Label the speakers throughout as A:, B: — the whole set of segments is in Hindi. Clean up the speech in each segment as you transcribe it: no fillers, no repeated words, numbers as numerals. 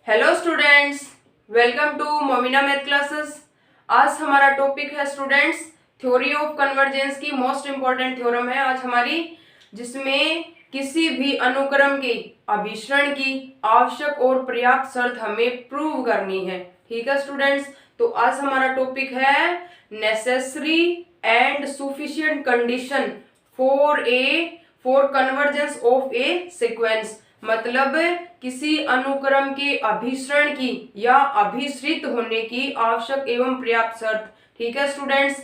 A: Hello students, welcome to Momina math classes. आज हमारा टॉपिक है स्टूडेंट्स थ्योरी ऑफ कन्वर्जेंस की मोस्ट इम्पॉर्टेंट थ्योरम है आज हमारी, जिसमें किसी भी अनुक्रम के अभिसरण की आवश्यक और पर्याप्त शर्त हमें प्रूव करनी है। ठीक है स्टूडेंट्स, तो आज हमारा टॉपिक है necessary and sufficient condition for convergence of a sequence. मतलब किसी अनुक्रम के अभिसरण की या अभिसरित होने की आवश्यक एवं पर्याप्त शर्त। ठीक है स्टूडेंट्स,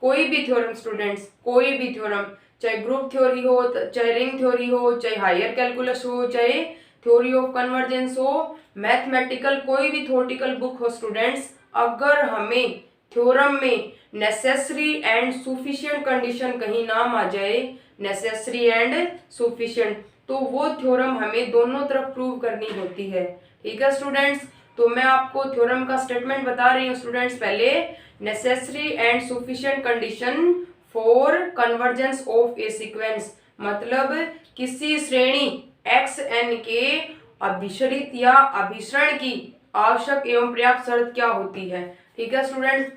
A: कोई भी थ्योरम स्टूडेंट्स, कोई भी थ्योरम, चाहे ग्रुप थ्योरी हो, चाहे रिंग थ्योरी हो, चाहे हायर कैलकुलस हो, चाहे थ्योरी ऑफ कन्वर्जेंस हो, मैथमेटिकल कोई भी थ्योरेटिकल बुक हो स्टूडेंट्स, अगर हमें थ्योरम में नेसेसरी एंड सफिशिएंट कंडीशन कहीं नाम आ जाए, नेसेसरी एंड सफिशिएंट, तो वो थ्योरम हमें दोनों तरफ प्रूव करनी होती है। ठीक है स्टूडेंट्स, तो मैं आपको थ्योरम का स्टेटमेंट बता रही हूँ स्टूडेंट्स। पहले necessary and sufficient condition for convergence of a sequence, मतलब किसी श्रेणी एक्स एन के अभिसरित या अभिसरण की आवश्यक एवं पर्याप्त शर्त क्या होती है। ठीक है स्टूडेंट्स,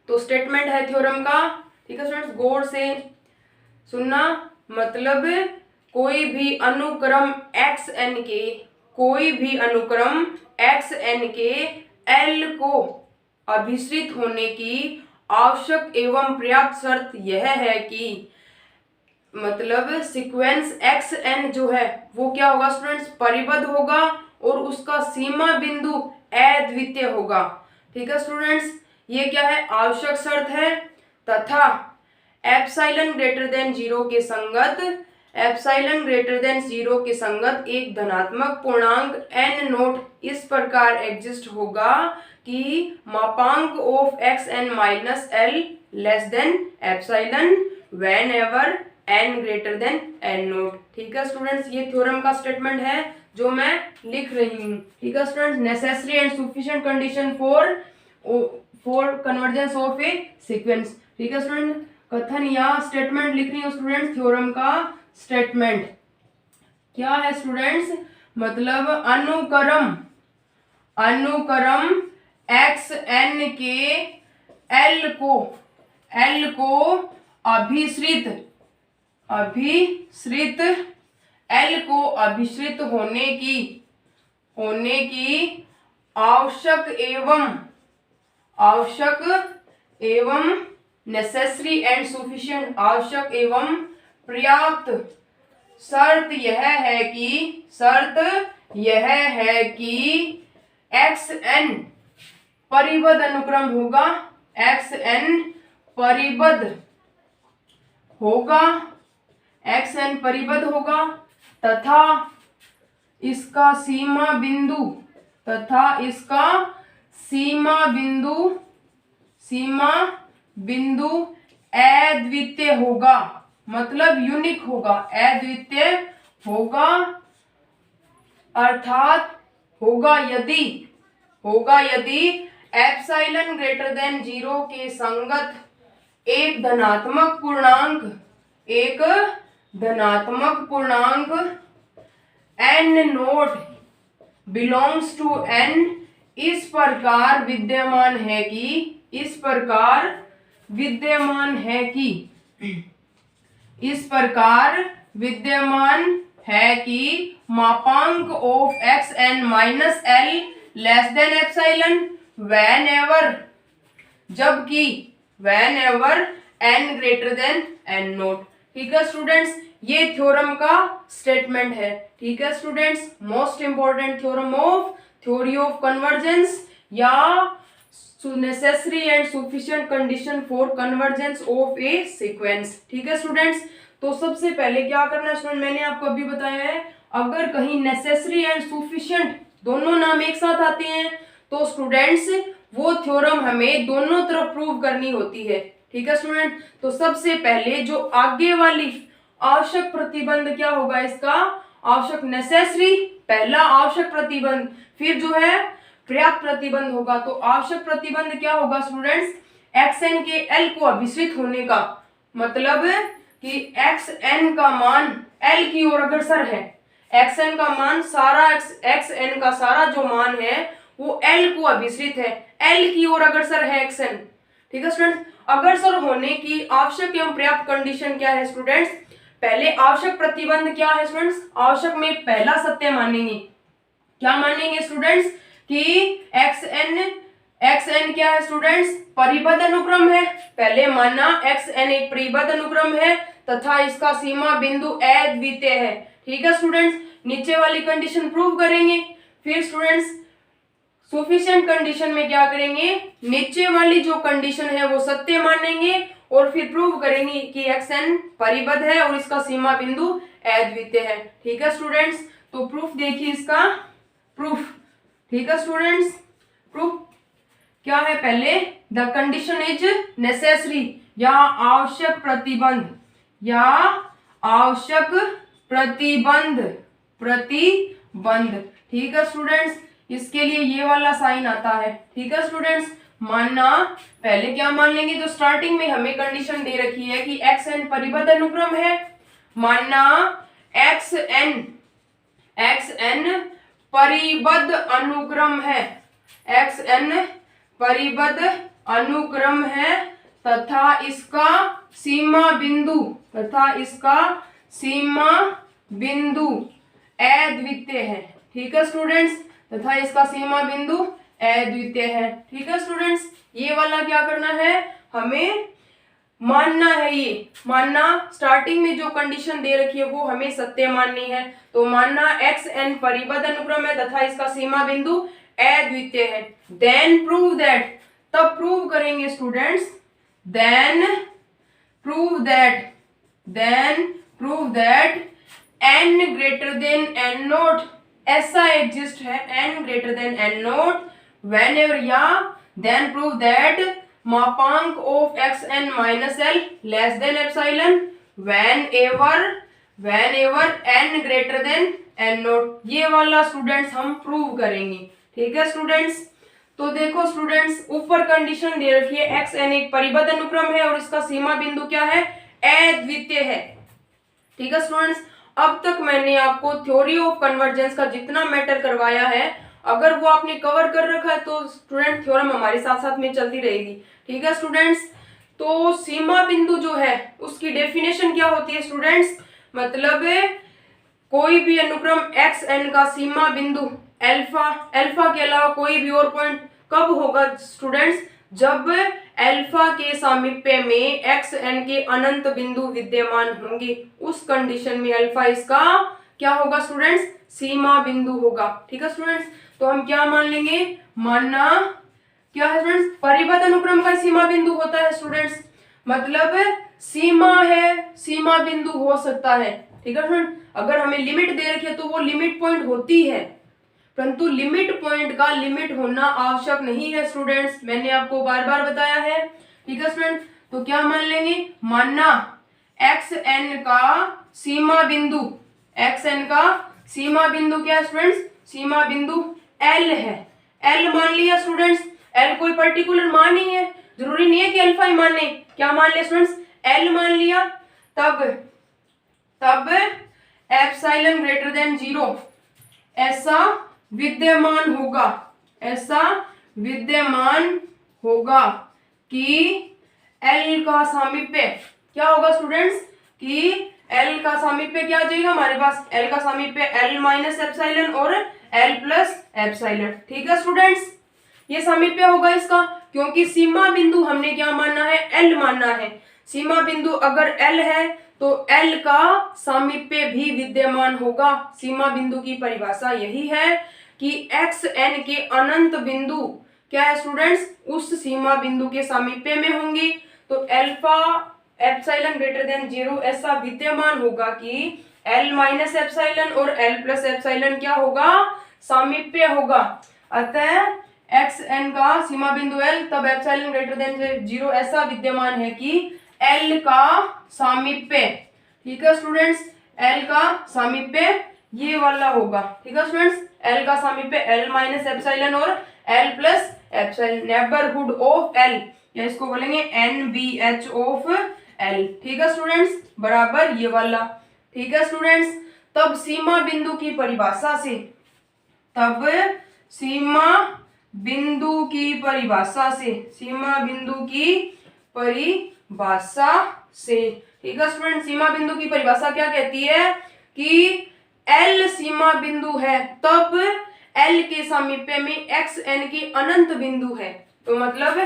A: तो स्टेटमेंट है थ्योरम का। ठीक है स्टूडेंट्स, गौर से सुनना। मतलब कोई भी अनुक्रम एक्स एन के, कोई भी अनुक्रम एक्स एन के एल को अभिसरित होने की आवश्यक एवं पर्याप्त शर्त यह है कि मतलब सीक्वेंस एक्स एन जो है वो क्या होगा स्टूडेंट्स, परिबद्ध होगा और उसका सीमा बिंदु अद्वितीय होगा। ठीक है स्टूडेंट्स, ये क्या है, आवश्यक शर्त है। तथा एप्सिलॉन ग्रेटर देन जीरो के संगत, एप्सिलॉन ग्रेटर देन जीरो के संगत एक धनात्मक पूर्णांक एन नोट इस प्रकार एग्जिस्ट होगा कि मापांक of x N minus l less than epsilon whenever N greater than N naught. ठीक है स्टूडेंट्स, ये थ्योरम का स्टेटमेंट है जो मैं लिख रही हूँ। ठीक है students, necessary and sufficient condition for convergence of a sequence. ठीक है स्टूडेंट, कथन या स्टेटमेंट लिख रही हूँ स्टूडेंट्स, थ्योरम का स्टेटमेंट क्या है स्टूडेंट्स, मतलब अनुक्रम एक्स एन के एल को अभिसरित एल को अभिसरित होने की आवश्यक एवं नेसेसरी एंड सफिशिएंट, आवश्यक एवं पर्याप्त शर्त यह है कि एक्स एन परिबद्ध अनुक्रम होगा, एक्स एन परिबद्ध होगा तथा इसका सीमा बिंदु अद्वितीय होगा, मतलब यूनिक होगा, अद्वितीय होगा, अर्थात होगा यदि एप्सिलॉन ग्रेटर देन जीरो के संगत एक धनात्मक पूर्णांक n naught belongs to n इस प्रकार विद्यमान है कि मापांक of x N minus l less than epsilon whenever N greater than N naught. ठीक है स्टूडेंट्स, ये थ्योरम का स्टेटमेंट है। ठीक है students, most important theorem of theory of convergence या necessary and sufficient condition for convergence of a sequence. ठीक है स्टूडेंट्स, तो सबसे पहले क्या करना है स्टूडेंट, मैंने आपको अभी बताया है, अगर कहीं नेसेसरी एंड सफिशिएंट दोनों नाम एक साथ आते हैं तो स्टूडेंट्स वो थ्योरम हमें दोनों तरफ प्रूव करनी होती है। ठीक है स्टूडेंट, तो सबसे पहले जो आगे वाली आवश्यक प्रतिबंध क्या होगा, इसका आवश्यक नेसेसरी पहला आवश्यक प्रतिबंध, फिर जो है पर्याप्त प्रतिबंध होगा। तो आवश्यक प्रतिबंध क्या होगा स्टूडेंट्स, एक्स एन के एल को अभिसरित होने का, मतलब कि एक्स एन का मान एल की ओर अग्रसर है, एक्स एन का मान सारा एक्स एन का सारा जो मान है वो एल को अभिश्रित है, एल की ओर अग्रसर है एक्स एन। ठीक है स्टूडेंट्स, अग्रसर होने की आवश्यक एवं पर्याप्त कंडीशन क्या है स्टूडेंट्स? पहले आवश्यक प्रतिबंध क्या है स्टूडेंट्स? आवश्यक में पहला सत्य मानेंगे, क्या मानेंगे स्टूडेंट्स? कि एक्स एन क्या है स्टूडेंट्स? परिबद्ध अनुक्रम है। पहले माना एक्स एन एक परिबद्ध अनुक्रम है तथा इसका सीमा बिंदु अद्वितीय है। ठीक है स्टूडेंट्स, नीचे वाली कंडीशन प्रूव करेंगे। फिर स्टूडेंट्स सफिशिएंट कंडीशन में क्या करेंगे? नीचे वाली जो कंडीशन है वो सत्य मानेंगे और फिर प्रूव करेंगे कि एक्स एन परिबद्ध है और इसका सीमा बिंदु अद्वितीय है। ठीक है स्टूडेंट्स, तो प्रूफ देखिए इसका प्रूफ। ठीक है स्टूडेंट्स, प्रूफ क्या है? पहले द कंडीशन इज नेसेसरी या आवश्यक प्रतिबंध, या आवश्यक प्रतिबंध, प्रतिबंध। ठीक है स्टूडेंट्स, इसके लिए ये वाला साइन आता है। ठीक है स्टूडेंट्स, मानना पहले क्या मान लेंगे? जो स्टार्टिंग में हमें कंडीशन दे रखी है कि एक्स एन परिबद्ध अनुक्रम है, मानना एक्स एन परिबद्ध अनुक्रम है, एक्स एन परिबद्ध अनुक्रम है तथा इसका सीमा बिंदु अद्वितीय है। ठीक है स्टूडेंट्स, तथा इसका सीमा बिंदु अद्वितीय है। ठीक है स्टूडेंट्स, ये वाला क्या करना है? हमें मानना है, ये मानना स्टार्टिंग में जो कंडीशन दे रखी है वो हमें सत्य माननी है। तो मानना एक्स एन परिबद्ध अनुक्रम है तथा इसका सीमा बिंदु अद्वितीय है। देन प्रूव दैट, तब प्रूव करेंगे students, then prove that n greater than n naught ऐसा एग्जिस्ट है, n greater than n naught whenever, या देन प्रूव दैट मापांक of x N minus l less than epsilon whenever n greater than n naught. ये वाला स्टूडेंट्स हम प्रूव करेंगे। ठीक है स्टूडेंट्स, तो देखो स्टूडेंट्स ऊपर कंडीशन दे रखी है एक्स एन एक परिबद्ध अनुक्रम है और इसका सीमा बिंदु क्या है? अद्वितीय है। ठीक है स्टूडेंट्स, अब तक मैंने आपको थ्योरी ऑफ कन्वर्जेंस का जितना मैटर करवाया है, अगर वो आपने कवर कर रखा है तो स्टूडेंट थ्योरम हमारे साथ साथ में चलती रहेगी। ठीक है स्टूडेंट्स, तो सीमा बिंदु जो है उसकी डेफिनेशन क्या होती है स्टूडेंट्स? मतलब कोई भी अनुक्रम एक्स एन का सीमा बिंदु अल्फा के अलावा कोई भी और पॉइंट कब होगा स्टूडेंट्स? जब अल्फा के सामीप्य में एक्स एन के अनंत बिंदु विद्यमान होंगे, उस कंडीशन में अल्फा इसका क्या होगा स्टूडेंट्स? सीमा बिंदु होगा। ठीक है स्टूडेंट्स, तो हम क्या मान लेंगे? मानना क्या है स्टूडेंट्स? परिबद्ध अनुक्रम का सीमा बिंदु होता है स्टूडेंट्स, मतलब सीमा है, सीमा बिंदु हो सकता है। ठीक है स्टूडेंट, अगर हमें लिमिट दे रखी है तो वो लिमिट पॉइंट होती है, परंतु लिमिट पॉइंट का लिमिट होना आवश्यक नहीं है स्टूडेंट्स, मैंने आपको बार बार बताया है। ठीक है स्टूडेंट, तो क्या मान लेंगे? मानना एक्स एन का सीमा बिंदु, एक्स एन का सीमा बिंदु क्या है स्टूडेंट्स? सीमा बिंदु एल है। एल मान लिया स्टूडेंट्स, एल कोई पर्टिकुलर मान ही है, जरूरी नहीं है कि अल्फा ही मान ले। क्या मान लिया स्टूडेंट्स? एल मान लिया, तब एप्सिलॉन ग्रेटर देन 0 ऐसा विद्यमान होगा कि एल का सामीप्य क्या होगा स्टूडेंट्स? कि एल का सामीप्य क्या आ जाएगा हमारे पास? एल का सामीप्य एल माइनस एप्सिलॉन और एल प्लस एप्सिलॉन। ठीक है स्टूडेंट्स, ये सामीप्य होगा इसका, क्योंकि सीमा बिंदु हमने क्या मानना है? एल मानना है। सीमा बिंदु अगर एल है तो एल का सामीप्य भी विद्यमान होगा। सीमा बिंदु की परिभाषा यही है कि एक्स एन के अनंत बिंदु क्या है स्टूडेंट्स? उस सीमा बिंदु के सामीप्य में होंगे। तो अल्फा एप्सिलॉन ग्रेटर देन 0 ऐसा विद्यमान होगा कि एल माइनस एप्सिलॉन और एल प्लस एप्सिलॉन क्या होगा? सामीप्य होगा। अतः एक्स एन का सीमा बिंदु एल, तब एप्सिलॉन ग्रेटर देन 0 ऐसा विद्यमान है कि एल का सामीप्य, ठीक है स्टूडेंट्स, एल का सामीप्य ये वाला होगा। ठीक है स्टूडेंट्स, एल का सामीप्य एल माइनस एप्सिलॉन और L plus epsilon, neighbourhood of L, या इसको बोलेंगे NBH ऑफ एल। ठीक है स्टूडेंट्स, बराबर ये वाला। ठीक है स्टूडेंट्स, तब सीमा बिंदु की परिभाषा से, तब सीमा बिंदु की परिभाषा से, सीमा बिंदु की परिभाषा से, ठीक है स्टूडेंट। सीमा बिंदु की परिभाषा क्या कहती है कि L सीमा बिंदु है तब L के सामीप्य में xn की अनंत बिंदु है। तो मतलब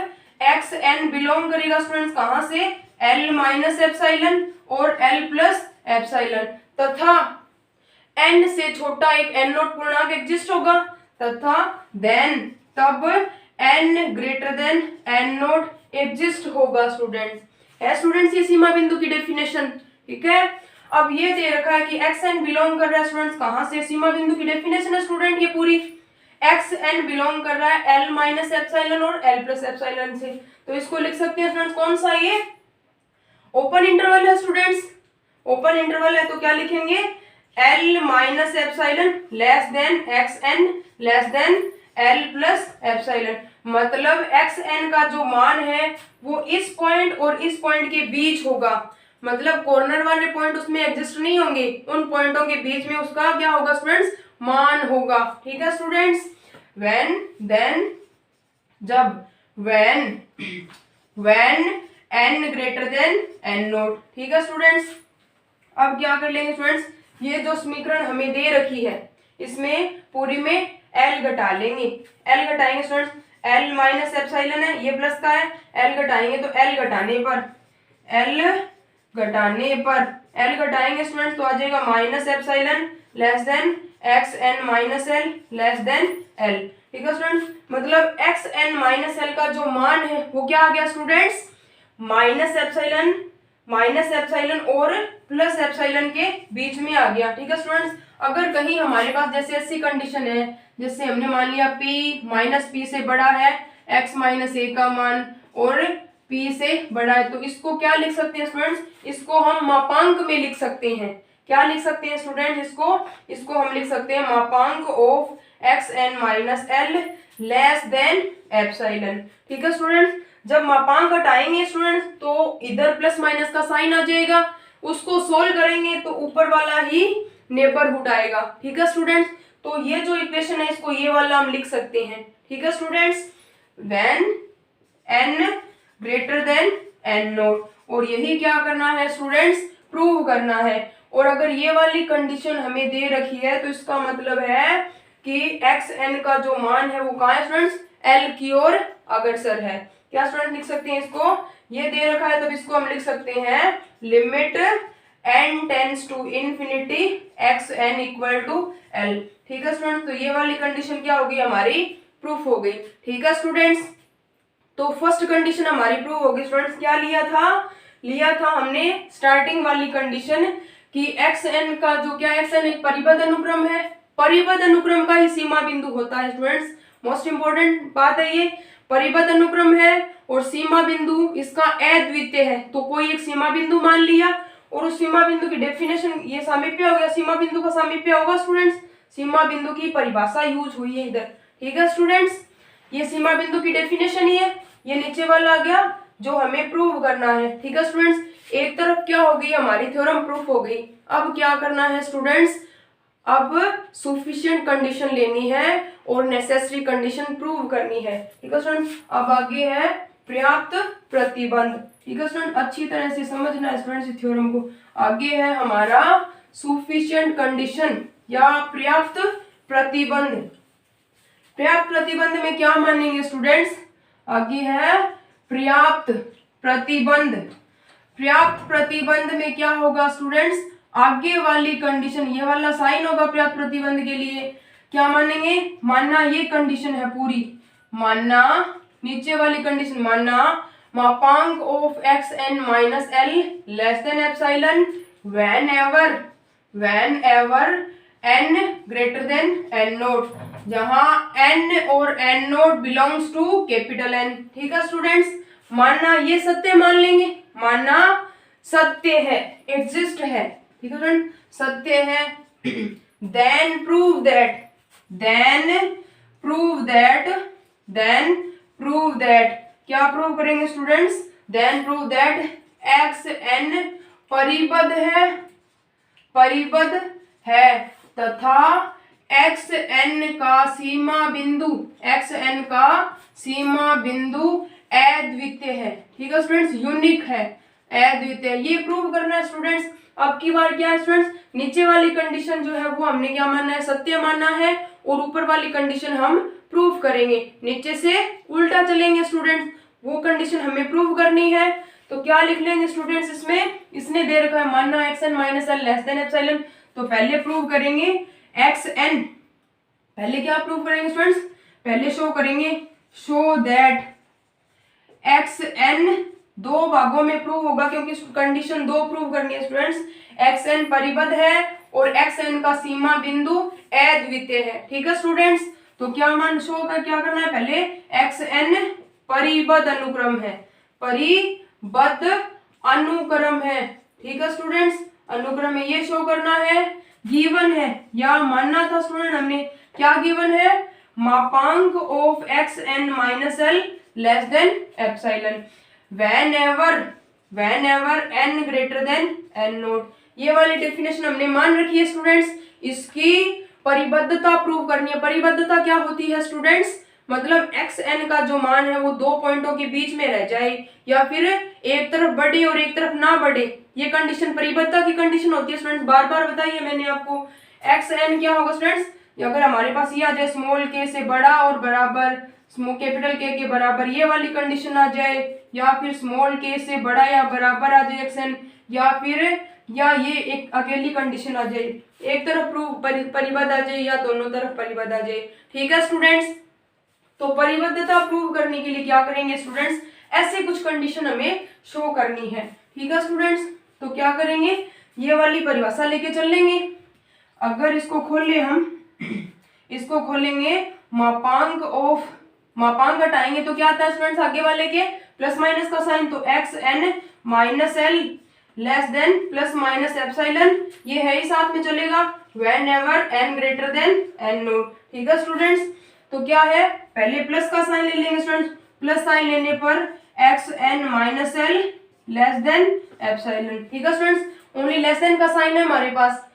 A: xn बिलोंग करेगा स्टूडेंट्स कहां से, L माइनस एप्सिलॉन और L प्लस एप्सिलॉन, तथा n से छोटा एक n नॉट पूर्णांक एग्जिस्ट होगा, तथा देन तब n greater than n not exist होगा स्टूडेंट्स। है स्टूडेंट्स ये सीमा बिंदु की डेफिनेशन, ठीक है। अब ये दे रखा है कि xn बिलोंग कर रहा है स्टूडेंट्स कहां से, सीमा बिंदु की डेफिनेशन है स्टूडेंट ये पूरी, xn बिलोंग कर रहा है L माइनस एप्सिलॉन और L प्लस एप्सिलॉन से। तो इसको लिख सकते हैं स्टूडेंट्स कौन सा, ये ओपन इंटरवल है स्टूडेंट्स, ओपन इंटरवल है तो क्या लिखेंगे, L minus epsilon less than xn less than L plus epsilon. मतलब xn का जो मान है वो इस पॉइंट और इस पॉइंट के बीच होगा, मतलब कॉर्नर वाले पॉइंट उसमें एग्जिस्ट नहीं होंगे, उन पॉइंटों के बीच में उसका क्या होगा स्टूडेंट्स, मान होगा, ठीक है स्टूडेंट्स। व्हेन देन जब when n greater than n note, ठीक है स्टूडेंट्स। अब क्या कर लेंगे स्टूडेंट्स, ये जो समीकरण हमें दे रखी है इसमें पूरी में L घटा लेंगे, L घटाएंगे स्टूडेंट्स, L माइनस एप्सिलॉन है ये प्लस का है, L घटाएंगे तो L घटाएंगे स्टूडेंट्स तो आ जाएगा minus epsilon less than xn minus l less than L, ठीक है स्टूडेंट्स। मतलब xn माइनस एल का जो मान है वो क्या आ गया स्टूडेंट्स, माइनस एप्सिलॉन और प्लस एप्सिलॉन के बीच में आ गया, ठीक है स्टूडेंट्स। अगर कहीं हमारे पास जैसे ऐसी कंडीशन है, जैसे हमने मान लिया p माइनस p से बड़ा है x माइनस a का मान और p से बड़ा है, तो इसको क्या लिख सकते हैं स्टूडेंट्स, इसको हम मापांक में लिख सकते हैं। क्या लिख सकते हैं स्टूडेंट्स, इसको हम लिख सकते हैं मापांक of xn minus l less than epsilon, ठीक है स्टूडेंट्स। जब मापांक हटाएंगे स्टूडेंट्स तो इधर प्लस माइनस का साइन आ जाएगा, उसको सोल्व करेंगे तो ऊपर वाला ही नेबरहुड आएगा, ठीक है स्टूडेंट्स। तो ये जो इक्वेशन है इसको ये वाला हम लिख सकते हैं, ठीक है students, when n greater than n note. और यही क्या करना है स्टूडेंट्स, प्रूव करना है। और अगर ये वाली कंडीशन हमें दे रखी है तो इसका मतलब है कि xn का जो मान है वो कहाँ है स्टूडेंट्स, L की ओर अग्रसर है। क्या स्टूडेंट लिख सकते हैं इसको, ये दे रखा है तब इसको हम लिख सकते हैं limit n tends to infinity xn equal to L, ठीक है स्टूडेंट्स। तो ये वाली कंडीशन क्या होगी, हमारी प्रूफ हो गई, ठीक है स्टूडेंट्स। तो फर्स्ट कंडीशन हमारी प्रूव होगी स्टूडेंट्स। क्या लिया था हमने स्टार्टिंग वाली कंडीशन कि xn का जो क्या है, xn एक परिबद्ध अनुक्रम है, परिबद्ध अनुक्रम का ही सीमा बिंदु होता है स्टूडेंट्स। मोस्ट इंपोर्टेंट बात है ये, परिबद्ध अनुक्रम है और सीमा बिंदु इसका अद्वितीय है। तो कोई एक सीमा बिंदु मान लिया और उस सीमा बिंदु की डेफिनेशन, ये सामीप्य हो गया, सीमा बिंदु का सामीप्य होगा स्टूडेंट्स, सीमा बिंदु की परिभाषा यूज हुई है इधर, ठीक है स्टूडेंट्स। ये सीमा बिंदु की डेफिनेशन ही है, ये नीचे वाला आ गया जो हमें प्रूव करना है, ठीक है स्टूडेंट्स। एक तरफ क्या हो गई, हमारी थ्योरम प्रूफ हो गई। अब क्या करना है स्टूडेंट्स, अब सफिशिएंट कंडीशन लेनी है और नेसेसरी कंडीशन प्रूव करनी है, ठीक है स्टूडेंट्स। अब आगे है पर्याप्त प्रतिबंध, ठीक है स्टूडेंट, अच्छी तरह से समझना है स्टूडेंट्स इस थ्योरम को। आगे है हमारा सफिशिएंट कंडीशन या पर्याप्त प्रतिबंध। पर्याप्त प्रतिबंध में क्या मानेंगे स्टूडेंट्स, आगे है पर्याप्त प्रतिबंध। पर्याप्त प्रतिबंध में क्या होगा स्टूडेंट्स, आगे वाली कंडीशन, ये वाला साइन होगा पर्याप्त प्रतिबंध के लिए। क्या मानेंगे, मानना ये कंडीशन है पूरी, मानना नीचे वाली कंडीशन, मानना मापांक of xn minus l less than epsilon whenever n greater than n naught, जहां n और n naught belongs to capital N, ठीक है स्टूडेंट्स। मानना ये सत्य मान लेंगे, मानना सत्य है, एग्जिस्ट है, ठीक है स्टूडेंट, सत्य है। देन प्रूव दैट क्या प्रूव करेंगे students, then prove that xn परिबद्ध है, परिबद्ध है तथा एक्स एन का सीमा बिंदु अद्वितीय है। ठीक है स्टूडेंट्स, यूनिक है, अद्वितीय, ये प्रूव करना है स्टूडेंट्स। अब की बार क्या है स्टूडेंट्स, नीचे वाली कंडीशन जो है वो हमने क्या मानना है, सत्य मानना है, और ऊपर वाली कंडीशन हम प्रूव करेंगे। नीचे से उल्टा चलेंगे स्टूडेंट्स, वो कंडीशन हमें प्रूव करनी है। तो क्या लिख लेंगे स्टूडेंट्स, इसमें इसने दे रखा है मानना x N minus l less than epsilon. तो पहले प्रूव करेंगे एक्स एन, पहले क्या प्रूव करेंगे स्टूडेंट्स, पहले शो करेंगे, शो दैट एक्स एन दो भागों में प्रूव होगा, क्योंकि कंडीशन दो प्रूव करनी है स्टूडेंट्स। एक्स एन परिबद्ध है और एक्स एन का सीमा बिंदु अद्वितीय है। ठीक है स्टूडेंट्स, तो क्या मान शो का क्या करना है, पहले एक्स एन परिबद्ध अनुक्रम है, परिबद्ध अनुक्रम है। ठीक है स्टूडेंट्स, अनुक्रम है, ये शो करना है। गिवन है या मानना था स्टूडेंट हमने, क्या गिवन है, मापांक of x N minus l less than epsilon whenever n greater than n naught. ये वाली डेफिनेशन हमने मान रखी है स्टूडेंट्स। इसकी परिबद्धता प्रूव करनी है। परिबद्धता क्या होती है स्टूडेंट्स, मतलब एक्स एन का जो मान है वो दो पॉइंटों के बीच में रह जाए, या फिर एक तरफ बढ़े और एक तरफ ना बढ़े, ये कंडीशन परिबद्धता की कंडीशन होती है स्टूडेंट्स। बार बार बताइए मैंने आपको, एक्स एन क्या होगा स्टूडेंट्स, अगर हमारे पास ये आ जाए स्मॉल के से बड़ा और बराबर कैपिटल के बराबर, ये वाली कंडीशन आ जाए, या फिर स्मॉल के से बड़ा या बराबर आ जाए एक्स एन, या ये एक अकेली कंडीशन आ जाए, एक तरफ परिबद्ध आ जाए या दोनों तरफ परिबद्ध आ जाए। ठीक है स्टूडेंट्स, तो परिबद्धता प्रूव करने के लिए क्या करेंगे स्टूडेंट्स, ऐसे कुछ कंडीशन हमें शो करनी है। ठीक है स्टूडेंट्स, तो क्या करेंगे, ये वाली परिभाषा लेके चल लेंगे। अगर इसको खोल ले हम, इसको खोलेंगे, मापांक हटाएंगे तो क्या आता है स्टूडेंट्स, आगे वाले के प्लस माइनस का साइन, तो x N minus l less than plus minus epsilon, ये है ही साथ में चलेगा, whenever n greater than n note. ठीक है स्टूडेंट्स, तो क्या है, पहले प्लस का साइन ले लेंगे स्टूडेंट्स, प्लस साइन लेने पर x N minus l less than epsilon. ठीक है स्टूडेंट्स, ओनली लेस देन का साइन है हमारे पास।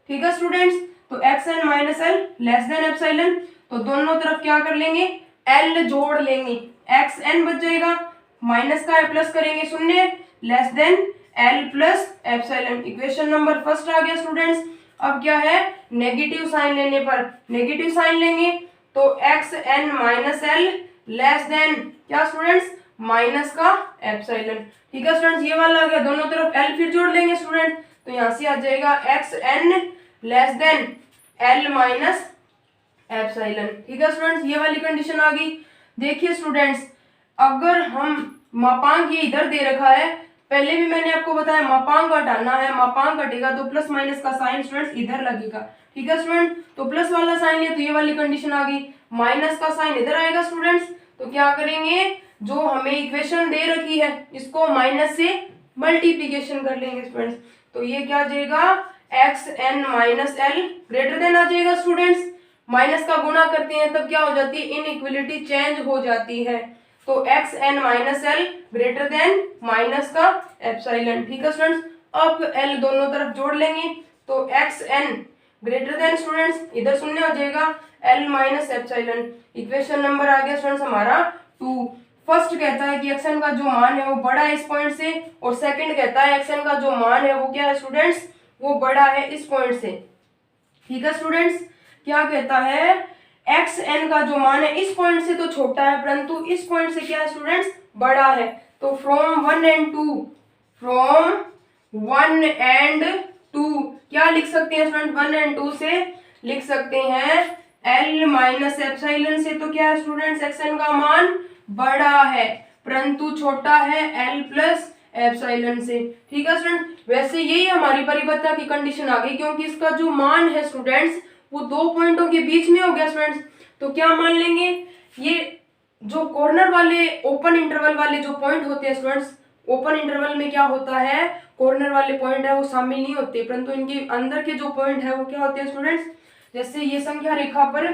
A: ठीक है स्टूडेंट्स, तो x N minus l less than epsilon, तो दोनों तरफ क्या कर लेंगे, एल जोड़ लेंगे, एक्स एन बच जाएगा, माइनस का प्लस करेंगे शून्य, less than L plus epsilon. Equation number first आ गया स्टूडेंट्स। अब क्या है, नेगेटिव साइन लेने पर नेगेटिव साइन लेंगे, तो x N minus l less than क्या स्टूडेंट्स, माइनस का एप्सिलॉन। ठीक है स्टूडेंट्स, ये वाला आ गया, दोनों तरफ एल फिर जोड़ लेंगे स्टूडेंट, तो यहाँ से आ जाएगा x n less than l minus epsilon. ठीक है स्टूडेंट्स, ये वाली कंडीशन आ गई। देखिए स्टूडेंट्स, अगर हम मापांक ये इधर दे रखा है, पहले भी मैंने आपको बताया मापांक हटाना है, मापांक हटेगा तो प्लस माइनस का साइन स्टूडेंट्स इधर लगेगा। ठीक है स्टूडेंट, तो प्लस वाला साइन है तो ये वाली कंडीशन आ गई, माइनस का साइन इधर आएगा स्टूडेंट्स, तो क्या करेंगे, जो हमें इक्वेशन दे रखी है इसको माइनस से मल्टीप्लीकेशन कर लेंगे स्टूडेंट्स, तो ये क्या आ जाएगा, x N minus L greater than आ जाएगा स्टूडेंट्स, माइनस का गुणा करते हैं तब क्या हो जाती है, इनइक्वलिटी चेंज हो जाती है, तो x N minus L greater than minus का एप्सिलॉन। ठीक है स्टूडेंट्स, अब एल दोनों तरफ जोड़ लेंगे, तो x N greater than students इधर शून्य हो जाएगा, L minus epsilon. Equation number आ गया स्टूडेंट्स हमारा 2। फर्स्ट कहता है कि एक्स एन का जो मान है वो बड़ा है इस पॉइंट से, और सेकंड कहता है एक्स एन का जो मान है वो क्या है स्टूडेंट्स, वो बड़ा है इस पॉइंट से। ठीक है स्टूडेंट्स, क्या कहता है, एक्स एन का जो मान है इस पॉइंट से तो छोटा है, परंतु इस पॉइंट से क्या है स्टूडेंट्स, बड़ा है। तो फ्रॉम 1 and 2 क्या लिख सकते हैं स्टूडेंट, 1 and 2 से लिख सकते हैं एल माइनस एप्सिलॉन से, तो क्या है स्टूडेंट्स, एक्स एन का मान बड़ा है परंतु छोटा है एल प्लस एप्सिलॉन से। ठीक है स्टूडेंट, वैसे यही हमारी परिबद्धता की कंडीशन आ गई, क्योंकि इसका जो मान है स्टूडेंट्स वो दो पॉइंटों के बीच में हो गया स्टूडेंट्स, तो क्या मान लेंगे, ये जो कॉर्नर वाले ओपन इंटरवल वाले जो पॉइंट होते हैं स्टूडेंट्स, ओपन इंटरवल में क्या होता है, कॉर्नर वाले पॉइंट है वो शामिल नहीं होते, परंतु इनके अंदर के जो पॉइंट है वो क्या होते हैं स्टूडेंट्स, जैसे ये संख्या रेखा पर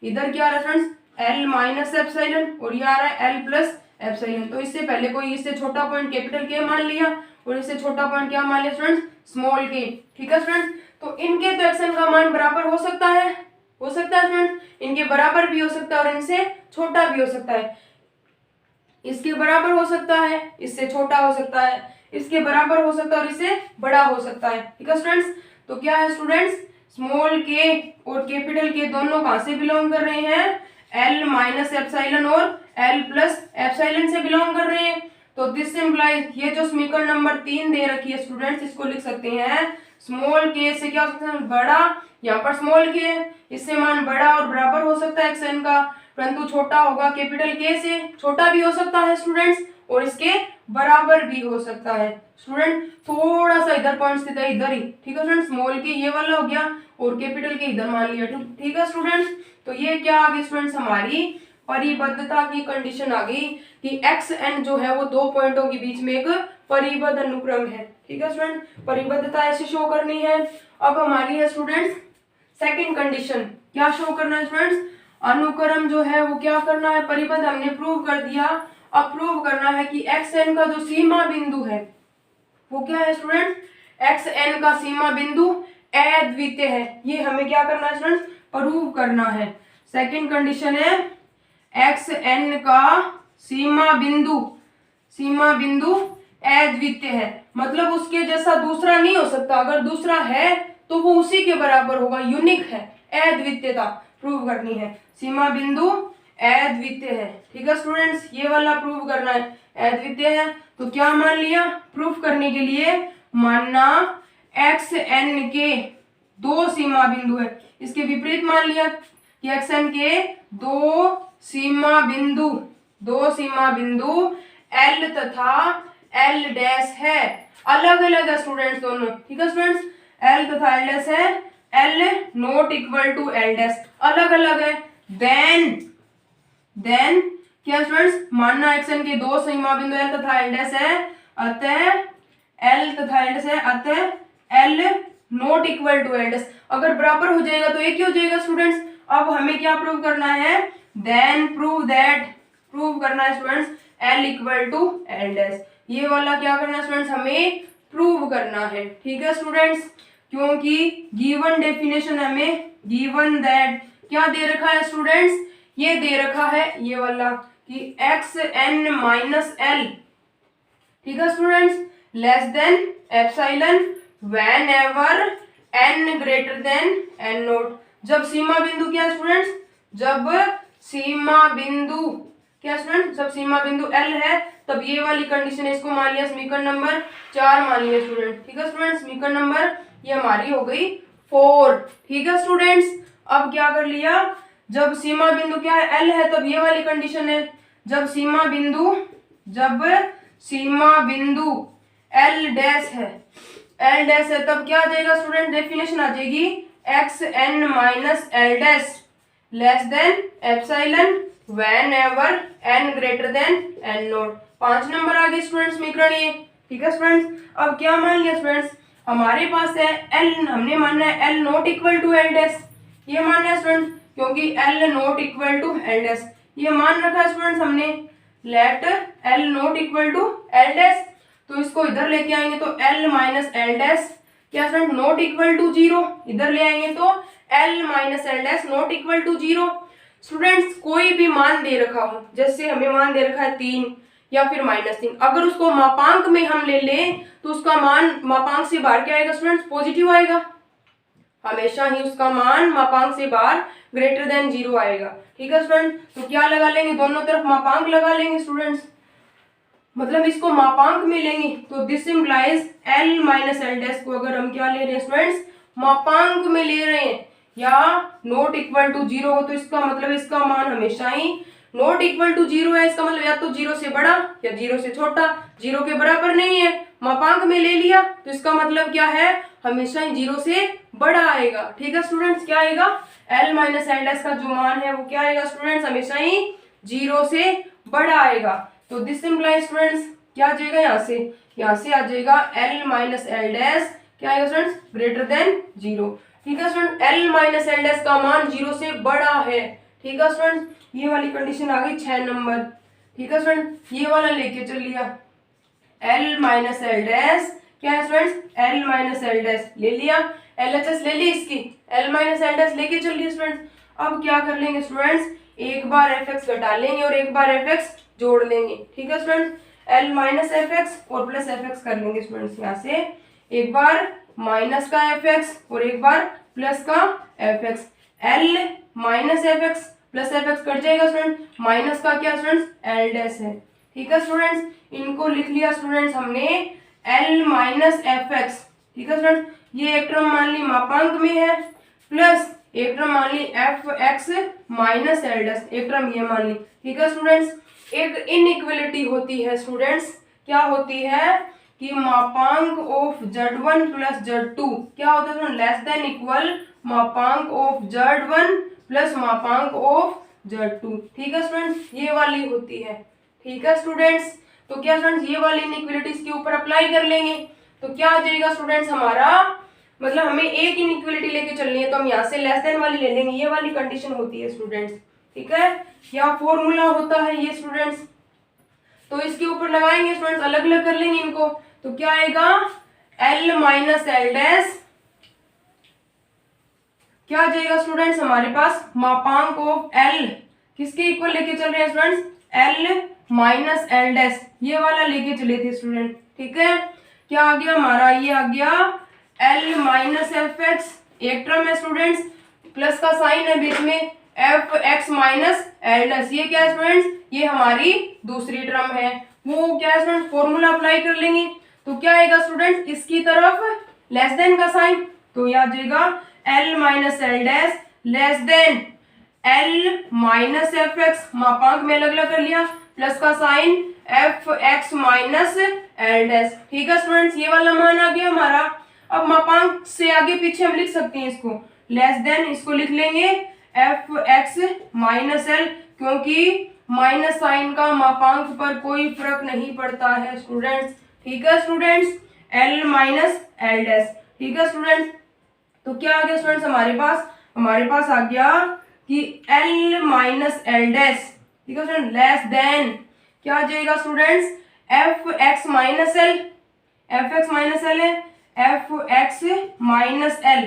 A: इधर क्या आ रहा है स्टूडेंट्स, एल माइनस एप्सिलॉन, और ये आ रहा है एल प्लस एप्सिलॉन। तो इससे पहले कोई इससे छोटा पॉइंट कैपिटल के मान लिया और इससे छोटा पॉइंट क्या मान लिया स्टूडेंट्स, स्मॉल के। ठीक है स्टूडेंट्स, तो इनके तो एक्सएन का मान बराबर हो सकता है स्टूडेंट, इनके बराबर भी हो सकता है और इनसे छोटा भी हो सकता है। इसके बराबर हो सकता है, इससे छोटा हो सकता है, इसके बराबर हो सकता है और इससे बड़ा हो सकता है। ठीक है स्टूडेंट्स, तो क्या है स्टूडेंट्स, स्मॉल के और कैपिटल के दोनों कहां से बिलोंग कर रहे हैं, एल माइनस एप्सिलॉन और एल प्लस एप्सिलॉन से बिलोंग कर रहे हैं। तो दिस इम्प्लाइज, ये जो समीकरण नंबर 3 दे रखी है स्टूडेंट्स, इसको लिख सकते हैं स्मॉल के से क्या हो सकता है, बड़ा, यहाँ पर स्मॉल के है, इससे मान बड़ा और बराबर हो सकता है एक्सएन का, परंतु छोटा होगा कैपिटल के से, छोटा भी हो सकता है स्टूडेंट्स और इसके बराबर भी हो सकता है। स्टूडेंट थोड़ा सा इधर पॉइंट स्थित है, इधर ही। ठीक है स्टूडेंट, स्मॉल के ये वाला हो गया और कैपिटल के इधर मान लिया। ठीक है स्टूडेंट्स, तो ये क्या आ गई स्टूडेंट्स, हमारी परिबद्धता की कंडीशन आ गई कि एक्स एन जो है वो दो पॉइंटों के बीच में एक परिबद्ध अनुक्रम है। ठीक है स्टूडेंट, परिबद्धता ऐसे शो करनी है। अब हमारी है स्टूडेंट्स सेकंड कंडीशन, क्या शो करना है स्टूडेंट्स, अनुक्रम जो है वो क्या करना है, परिबद्ध हमने प्रूव कर दिया। अब प्रूव करना है कि एक्स एन का जो सीमा बिंदु है वो क्या है स्टूडेंट, एक्स एन का सीमा बिंदु अद्वितीय है। ये हमें क्या करना है स्टूडेंट, प्रूव करना है। सेकंड कंडीशन है एक्स एन का सीमा बिंदु अद्वितीय है, मतलब उसके जैसा दूसरा नहीं हो सकता, अगर दूसरा है तो वो उसी के बराबर होगा, यूनिक है, अद्वितीयता प्रूव करनी है, सीमा बिंदु अद्वितीय है। ठीक है स्टूडेंट्स, ये वाला प्रूव करना है, अद्वितीय है। तो क्या मान लिया, प्रूफ करने के लिए मानना एक्स एन के दो सीमा बिंदु है, इसके विपरीत मान लिया कि एक्स एन के दो सीमा बिंदु एल तथा एल डैश है, अलग अलग है स्टूडेंट्स दोनों। ठीक है स्टूडेंट्स, एल तथा एल डैश है, l not equal to l dash अलग अलग है। देन क्या स्टूडेंट्स, मानना एक्स एन के दो सीमा बिंदु एल तथा एल डैश है, अतः एल तथा एल डैश है, अतः l not equal to l dash. अगर बराबर हो जाएगा तो एक ही हो जाएगा स्टूडेंट्स। अब हमें क्या प्रूव करना है, देन प्रूव करना है students l equal to l dash. ये वाला क्या करना है स्टूडेंट्स, हमें प्रूव करना है। ठीक है स्टूडेंट्स, क्योंकि गिवन डेफिनेशन हमें गिवन दैट क्या दे रखा है स्टूडेंट्स, ये दे रखा है ये वाला कि एक्स एन माइनस एल, ठीक है students, less than epsilon whenever N greater than N naught. जब सीमा बिंदु क्या है स्टूडेंट्स, जब सीमा बिंदु एल है तब ये वाली कंडीशन है, इसको मान लिया समीकरण नंबर 4 मान लिया स्टूडेंट। ठीक है स्टूडेंट्स, समीकरण नंबर ये हमारी हो गई 4। ठीक है स्टूडेंट्स, अब क्या कर लिया, जब सीमा बिंदु क्या है एल है तब ये वाली कंडीशन है, जब सीमा बिंदु एल डैश है तब क्या आ जाएगा स्टूडेंट, डेफिनेशन आ जाएगी X N minus L dash less than epsilon whenever N greater than N not. 5 number आ गए स्टूडेंट्स समीकरण ये। ठीक है स्टूडेंट्स, अब क्या मान लिया स्टूडेंट्स, हमारे पास है एल, हमने मानना है l not equal to l dash, ये मानना है स्टूडेंट्स, क्योंकि l not equal to l dash ये मान रखा है स्टूडेंट्स हमने, let l not equal to l dash, तो इसको इधर लेके आएंगे तो एल माइनस एल डैश क्या स्टूडेंट नॉट इक्वल टू 0, इधर ले आएंगे तो l minus L dash not equal to 0। Students कोई भी मान दे रखा हो, जैसे हमें मान दे रखा है 3 या फिर -3, अगर उसको मापांक में हम ले लें तो उसका मान मापांक से बाहर क्या आएगा स्टूडेंट्स, पॉजिटिव आएगा, हमेशा ही उसका मान मापांक से बाहर ग्रेटर देन 0 आएगा। ठीक है स्टूडेंट, तो क्या लगा लेंगे, दोनों तरफ मापांक लगा लेंगे स्टूडेंट्स, मतलब इसको मापांक में लेंगे तो this implies L minus L dash को अगर हम क्या ले रहे हैं स्टूडेंट्स, मापांक में ले रहे हैं या नॉट इक्वल टू 0 हो तो इसका मतलब इसका मान हमेशा ही नॉट इक्वल टू 0 है, इसका मतलब या तो 0 से बड़ा या 0 से छोटा, 0 के बराबर नहीं है, मापांक में ले लिया तो इसका मतलब क्या है, हमेशा ही 0 से बड़ा आएगा। ठीक है स्टूडेंट्स, क्या आएगा, एल माइनस एल डैश का जो मान है वो क्या आएगा स्टूडेंट्स, हमेशा ही 0 से बड़ा आएगा। तो दिस इम्प्लाइज स्टूडेंट्स क्या आ जाएगा, यहाँ से आ जाएगा एल माइनस एल डैश क्या आएगा स्टूडेंट्स, ग्रेटर देन 0। ठीक है student, L minus L dash का मान 0 से बड़ा है। ठीक है स्टूडेंट, ये वाली कंडीशन आ गई 6 नंबर। ठीक है स्टूडेंट, ये वाला लेके चल लिया, एल माइनस एल डैश क्या है students, L minus L dash ले लिया, LHS ले ली इसकी, L माइनस एल डैश लेके चल रही है स्टूडेंट्स। अब क्या कर लेंगे स्टूडेंट्स, एक बार fx घटा लेंगे और एक बार fx जोड़ लेंगे, ठीक है स्टूडेंट्स। L माइनस fx और प्लस fx कर लेंगे स्टूडेंट्स, यहाँ से एक बार माइनस का fx और एक बार प्लस का fx। L minus fx plus fx cut जाएगा स्टूडेंट, माइनस का क्या स्टूडेंट्स L डैश है, ठीक है स्टूडेंट्स। इनको लिख लिया स्टूडेंट्स हमने L माइनस fx, ठीक है स्टूडेंट्स। ये एक टर्म मान ली मापांक में है, प्लस एक टर्म मान ली fx माइनस एल डैश, एक टर्म ये मान ली, ठीक है स्टूडेंट्स। एक इनइक्वलिटी होती है स्टूडेंट्स, क्या होती है कि मापांक ऑफ z1 प्लस z2 क्या होता है स्टूडेंट, लेस देन इक्वल मापांक ऑफ z1 प्लस मापांक ऑफ z2, ठीक है स्टूडेंट्स, ये वाली होती है, ठीक है स्टूडेंट्स। तो क्या स्टूडेंट्स ये वाली इनइक्वलिटीज के ऊपर अप्लाई कर लेंगे, तो क्या आ जाएगा स्टूडेंट्स हमारा, मतलब हमें एक इनइक्वलिटी लेके चलनी है तो हम यहाँ से लेस देन वाली ले लेंगे, ये वाली कंडीशन होती है स्टूडेंट्स, ठीक है। क्या फॉर्मूला होता है ये स्टूडेंट्स, तो इसके ऊपर लगाएंगे स्टूडेंट्स, अलग अलग कर लेंगे इनको, तो क्या आएगा L माइनस एल डैश, क्या आ जाएगा स्टूडेंट्स हमारे पास मापांक ऑफ L किसके इक्वल लेके चल रहे हैं students, L minus L dash, ये वाला लेके चले थे स्टूडेंट, ठीक है। क्या आ गया हमारा, ये आ गया L माइनस एफ एक्स, एक टर्म है स्टूडेंट्स, प्लस का साइन है बीच में, F x minus L dash, ये क्या है स्टूडेंट्स, ये हमारी दूसरी टर्म है, वो क्या है स्टूडेंट फॉर्मूला अप्लाई कर लेंगे, तो क्या आएगा स्टूडेंट्स इसकी तरफ लेस देन का साइन, तो ये आ जाएगा L minus L dash less than L minus f x, मापांक में अलग अलग कर लिया, प्लस का sign f x minus L dash, ठीक है स्टूडेंट्स, ये वाला मान आ गया हमारा। अब मापांक से आगे पीछे हम लिख सकते हैं इसको, लेस देन इसको लिख लेंगे एफ एक्स माइनस एल, क्योंकि माइनस साइन का मापांक पर कोई फर्क नहीं पड़ता है स्टूडेंट्स, ठीक है students, L minus L dash, ठीक है स्टूडेंट्स। तो क्या आ गया स्टूडेंट्स हमारे पास आ गया कि L माइनस एल डैश, ठीक है स्टूडेंट, लेस देन क्या आ जाएगा students F x minus L, F x minus L है F x minus L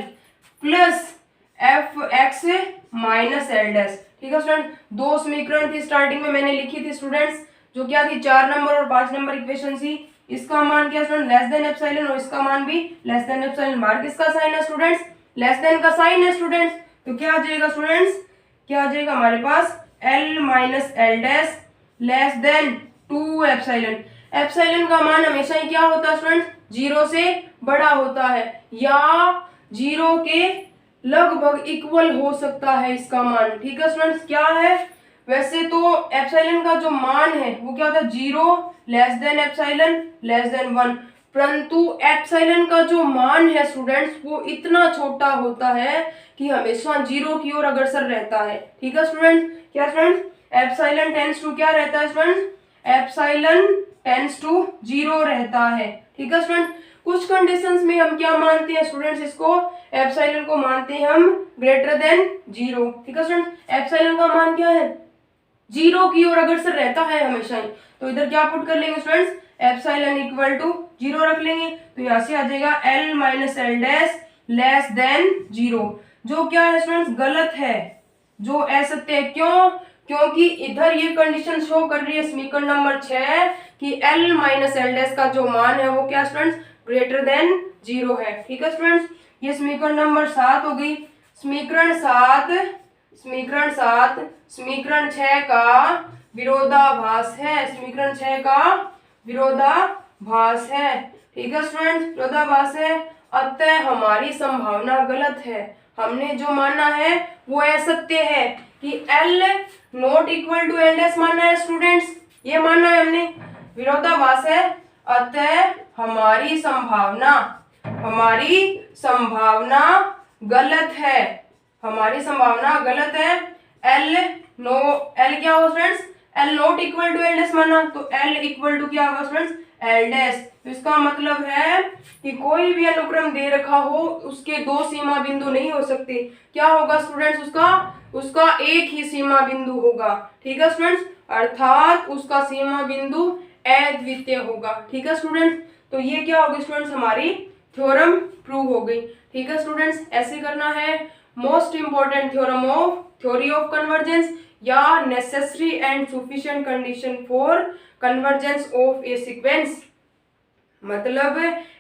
A: plus F x minus L dash, ठीक है स्टूडेंट। दो समीकरण थी स्टार्टिंग में मैंने लिखी थी स्टूडेंट्स, जो क्या थी 4 नंबर और 5 नंबर इक्वेशन थी, इसका मान क्या स्टूडेंट लेस देन एप्सिलॉन और इसका मान भी लेस देन एप्सिलॉन, बाहर किसका साइन है स्टूडेंट्स, लेस देन का साइन है स्टूडेंट्स, तो क्या आ जाएगा स्टूडेंट्स, क्या आ जाएगा हमारे पास L minus L dash less then 2 epsilon, epsilon का मान हमेशा ही क्या होता है स्टूडेंट, 0 से बड़ा होता है या 0 के लगभग इक्वल हो सकता है इसका मान, ठीक है स्टूडेंट्स। क्या है वैसे तो एप्सिलॉन का जो मान है वो क्या होता है 0 less than epsilon less than 1, परंतु एप्सिलॉन का जो मान है स्टूडेंट्स वो इतना छोटा होता है कि हमेशा 0 की ओर अग्रसर रहता है, ठीक है स्टूडेंट्स। क्या स्टूडेंट्स एप्सिलॉन टेंड्स टू क्या रहता है स्टूडेंट्स, एप्सिलॉन टेंड्स टू 0 रहता है, ठीक है स्टूडेंट। कुछ कंडीशंस में हम क्या मानते हैं स्टूडेंट्स, इसको एप्सिलॉन को मानते हैं हम ग्रेटर देन 0, ठीक है स्टूडेंट। एप्सिलॉन का मान क्या है 0 की ओर अग्रसर रहता है हमेशा ही, तो इधर क्या पुट कर लेंगे स्टूडेंट्स एप्सिलॉन इक्वल टू 0 रख लेंगे, तो यहाँ से आ जाएगा L minus L dash less then 0, जो क्या है स्टूडेंट्स गलत है, जो असत्य है, क्यों, क्योंकि इधर ये कंडीशन शो कर रही है समीकरण नंबर 6 कि L माइनस एल डैश का जो मान है वो क्या स्टूडेंट्स ग्रेटर देन 0 है, ठीक है स्टूडेंट्स। ये समीकरण नंबर 7 हो गई। समीकरण 6 का विरोधाभास है, समीकरण 6 का विरोधाभास है, ठीक है स्टूडेंट्स, विरोधाभास है, अतः हमारी संभावना गलत है, हमने जो माना है वो असत्य है कि L not equal to l dash माना है स्टूडेंट्स, ये माना है हमने, विरोधाभास है, अतः हमारी संभावना गलत है, हमारी संभावना गलत है। L क्या होगा students, L not equal to l dash माना, तो L इक्वल टू क्या होगा स्टूडेंट्स एल डैश, तो इसका मतलब है कि कोई भी अनुक्रम दे रखा हो उसके 2 सीमा बिंदु नहीं हो सकते, क्या होगा स्टूडेंट्स उसका एक ही सीमा बिंदु होगा, ठीक है स्टूडेंट्स, अर्थात उसका सीमा बिंदु अद्वितीय होगा, ठीक है स्टूडेंट्स। तो ये क्या होगी स्टूडेंट्स हमारी थ्योरम प्रूव हो गई। ठीक है स्टूडेंट्स, ऐसे करना है। Most important theorem of theory of convergence या necessary and sufficient condition for convergence of a sequence, मतलब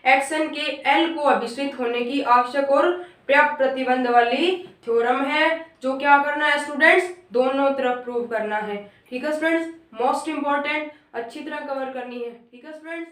A: एक्शन के एल को अभिश्रित होने की आवश्यक और पर्याप्त प्रतिबंध वाली थ्योरम है, जो क्या करना है स्टूडेंट्स, दोनों तरफ प्रूव करना है। ठीक है स्टूडेंट्स, मोस्ट इंपॉर्टेंट अच्छी तरह कवर करनी है। ठीक है स्टूडेंट्स।